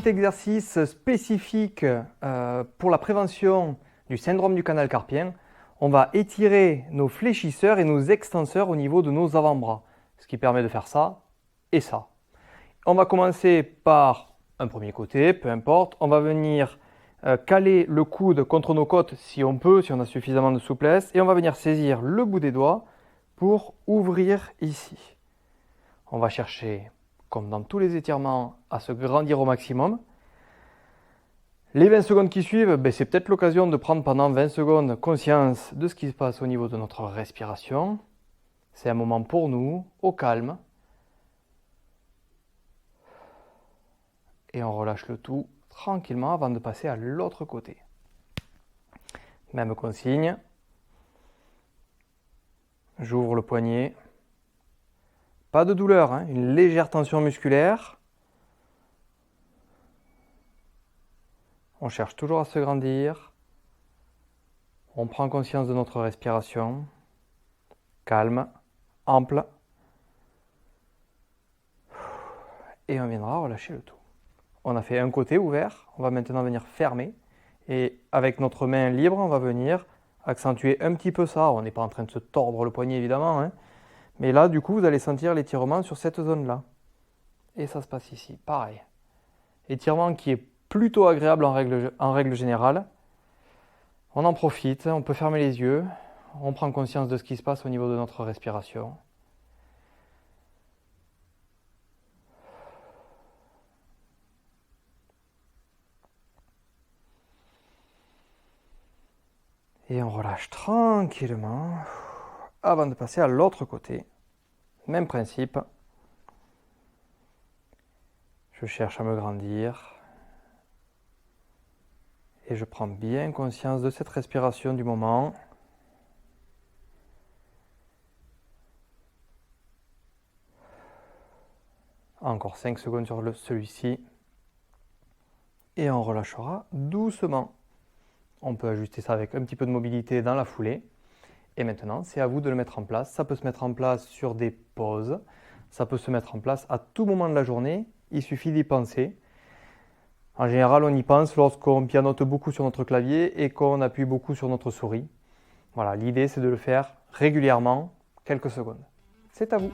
petit exercice spécifique pour la prévention du syndrome du canal carpien. On va étirer nos fléchisseurs et nos extenseurs au niveau de nos avant-bras, ce qui permet de faire ça et ça. On va commencer par un premier côté, peu importe. On va venir caler le coude contre nos côtes si on peut, si on a suffisamment de souplesse. Et on va venir saisir le bout des doigts pour ouvrir ici. On va chercher, comme dans tous les étirements, à se grandir au maximum. Les 20 secondes qui suivent, c'est peut-être l'occasion de prendre pendant 20 secondes conscience de ce qui se passe au niveau de notre respiration. C'est un moment pour nous, au calme. Et on relâche le tout tranquillement avant de passer à l'autre côté. Même consigne. J'ouvre le poignet. Pas de douleur, une légère tension musculaire. On cherche toujours à se grandir. On prend conscience de notre respiration. Calme, ample. Et on viendra relâcher le tout. On a fait un côté ouvert, on va maintenant venir fermer. Et avec notre main libre, on va venir accentuer un petit peu ça. On n'est pas en train de se tordre le poignet évidemment. Mais là, du coup, vous allez sentir l'étirement sur cette zone-là. Et ça se passe ici, pareil. Étirement qui est plutôt agréable en règle générale. On en profite, on peut fermer les yeux. On prend conscience de ce qui se passe au niveau de notre respiration. Et on relâche tranquillement avant de passer à l'autre côté. Même principe. Je cherche à me grandir. Et je prends bien conscience de cette respiration du moment. Encore 5 secondes sur celui-ci. Et on relâchera doucement. On peut ajuster ça avec un petit peu de mobilité dans la foulée. Et maintenant, c'est à vous de le mettre en place. Ça peut se mettre en place sur des pauses. Ça peut se mettre en place à tout moment de la journée. Il suffit d'y penser. En général, on y pense lorsqu'on pianote beaucoup sur notre clavier et qu'on appuie beaucoup sur notre souris. Voilà, l'idée, c'est de le faire régulièrement, quelques secondes. C'est à vous.